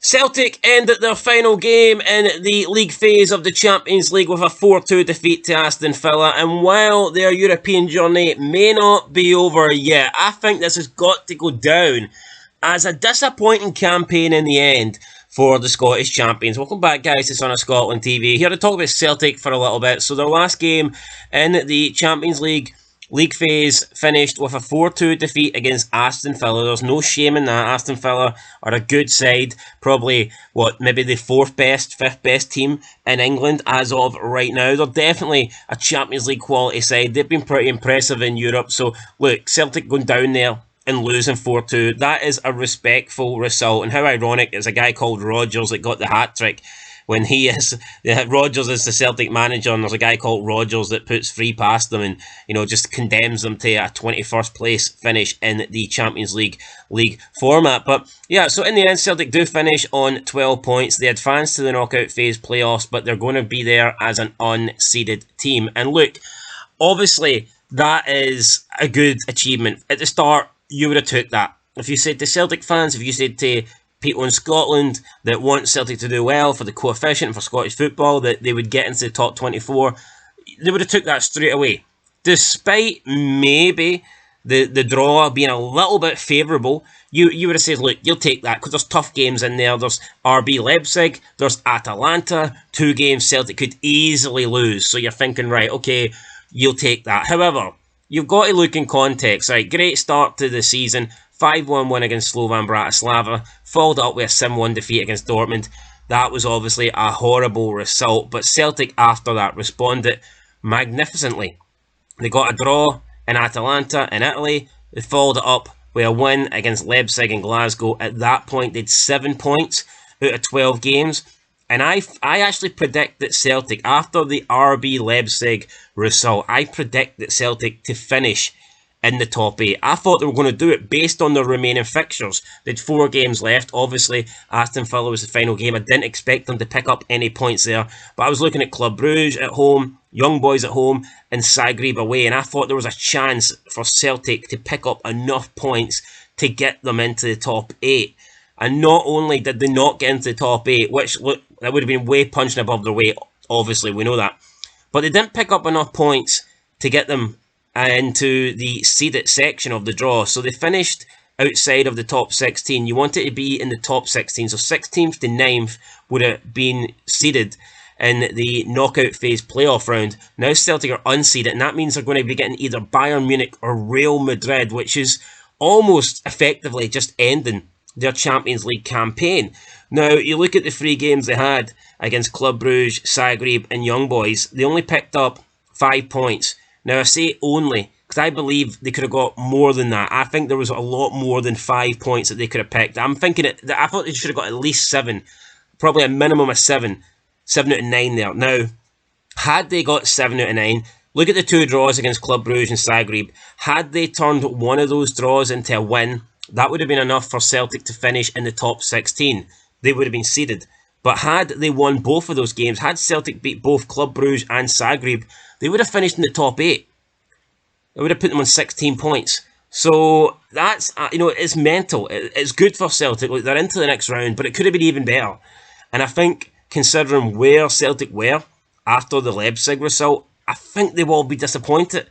Celtic ended their final game in the league phase of the Champions League with a 4-2 defeat to Aston Villa, and while their European journey may not be over yet, I think this has got to go down as a disappointing campaign in the end for the Scottish champions. Welcome back, guys, to Son of Scotland TV. Here to talk about Celtic for a little bit. So their last game in the Champions League phase finished with a 4-2 defeat against Aston Villa. There's no shame in that. Aston Villa are a good side. Probably, maybe the fifth best team in England as of right now. They're definitely a Champions League quality side. They've been pretty impressive in Europe. So, look, Celtic going down there and losing 4-2. That is a respectful result. And how ironic is a guy called Rodgers that got the hat-trick when Rodgers is the Celtic manager, and there's a guy called Rodgers that puts three past them and, just condemns them to a 21st place finish in the Champions League format. But yeah, so in the end, Celtic do finish on 12 points. They advance to the knockout phase playoffs, but they're going to be there as an unseeded team. And look, obviously, that is a good achievement. At the start, you would have took that. If you said to Celtic fans, if you said to people in Scotland that want Celtic to do well for the coefficient for Scottish football, that they would get into the top 24, they would have took that straight away. Despite maybe the draw being a little bit favourable, you would have said, look, you'll take that because there's tough games in there. There's RB Leipzig, there's Atalanta, 2 games Celtic could easily lose. So you're thinking, right, okay, you'll take that. However, you've got to look in context. Right, great start to the season. 5-1 win against Slovan Bratislava, followed up with a 7-1 defeat against Dortmund. That was obviously a horrible result, but Celtic after that responded magnificently. They got a draw in Atalanta in Italy. They followed it up with a win against Leipzig and Glasgow. At that point, they'd 7 points out of 12 games. And I actually predict that Celtic, after the RB Leipzig result, I predict that Celtic to finish in the top 8. I thought they were going to do it based on their remaining fixtures. They had 4 games left. Obviously, Aston Villa was the final game. I didn't expect them to pick up any points there. But I was looking at Club Brugge at home, Young Boys at home, and Zagreb away. And I thought there was a chance for Celtic to pick up enough points to get them into the top 8. And not only did they not get into the top 8, which, look, that would have been way punching above their weight. Obviously, we know that. But they didn't pick up enough points to get them into the seeded section of the draw. So they finished outside of the top 16. You wanted to be in the top 16. So 16th to 9th would have been seeded in the knockout phase playoff round. Now Celtic are unseeded, and that means they're going to be getting either Bayern Munich or Real Madrid, which is almost effectively just ending their Champions League campaign. Now, you look at the 3 games they had against Club Brugge, Zagreb and Young Boys. They only picked up 5 points. Now, I say only because I believe they could have got more than that. I think there was a lot more than 5 points that they could have picked. I'm thinking that I thought they should have got at least 7, probably a minimum of 7 out of 9 there. Now, had they got 7 out of 9, look at the 2 draws against Club Brugge and Zagreb. Had they turned one of those draws into a win, that would have been enough for Celtic to finish in the top 16. They would have been seeded. But had they won both of those games, had Celtic beat both Club Brugge and Zagreb, they would have finished in the top 8. It would have put them on 16 points. So that's, it's mental. It's good for Celtic. Look, they're into the next round, but it could have been even better. And I think, considering where Celtic were after the Leipzig result, I think they will be disappointed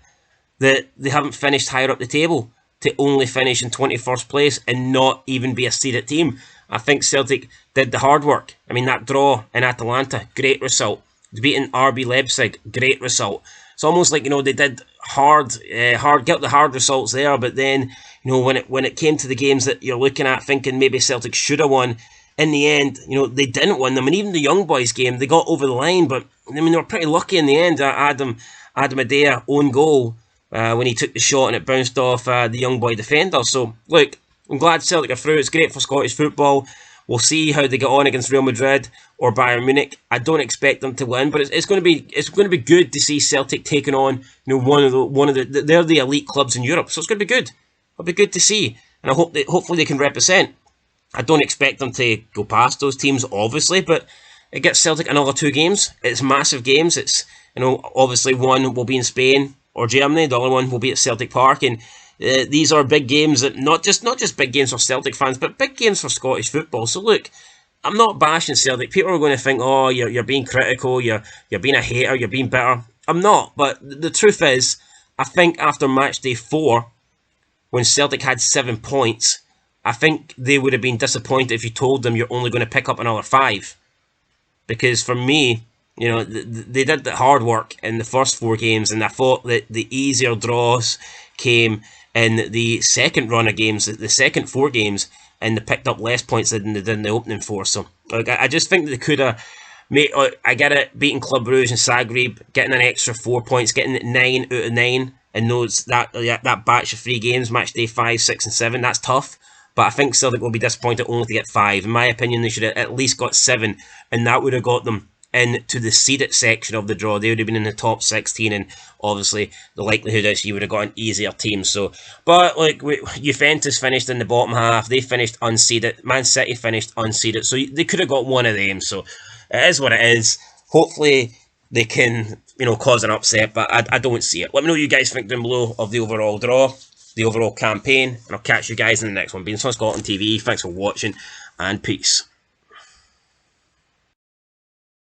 that they haven't finished higher up the table to only finish in 21st place and not even be a seeded team. I think Celtic did the hard work. I mean, that draw in Atalanta, great result. Beating RB Leipzig, great result. It's almost like, they did get the hard results there, but then, when it came to the games that you're looking at thinking maybe Celtic should have won, in the end, they didn't win them. And even the Young Boys game, they got over the line, but I mean, they were pretty lucky in the end. Adam Adea own goal when he took the shot and it bounced off the Young Boy defender. So, look, I'm glad Celtic are through. It's great for Scottish football. We'll see how they get on against Real Madrid or Bayern Munich. I don't expect them to win, but it's going to be good to see Celtic taking on they're the elite clubs in Europe. So it's going to be good. It'll be good to see, and I hope hopefully they can represent. I don't expect them to go past those teams, obviously, but it gets Celtic another 2 games. It's massive games. It's obviously one will be in Spain or Germany. The other one will be at Celtic Park, and these are big games that not just big games for Celtic fans, but big games for Scottish football. So look, I'm not bashing Celtic. People are going to think, oh, you're being critical, you're being a hater, you're being bitter. I'm not, but the truth is, I think after match day 4, when Celtic had 7 points, I think they would have been disappointed if you told them you're only going to pick up another 5. Because for me, they did the hard work in the first 4 games, and I thought that the easier draws came in the second run of games, the second 4 games, and they picked up less points than they did in the opening 4. So I just think that they could have made. I get it, beating Club Brugge and Zagreb, getting an extra 4 points, getting 9 out of 9, and that batch of 3 games, match day 5, 6, and 7. That's tough. But I think Celtic will be disappointed only to get 5. In my opinion, they should have at least got 7, and that would have got them into the seeded section of the draw. They would have been in the top 16, and obviously the likelihood is you would have got an easier team. So, but Juventus finished in the bottom half. They finished unseeded. Man City finished unseeded. So they could have got one of them. So it is what it is. Hopefully they can, cause an upset, but I don't see it. Let me know what you guys think down below of the overall draw, the overall campaign, and I'll catch you guys in the next one. Being on Scotland TV, thanks for watching, and peace.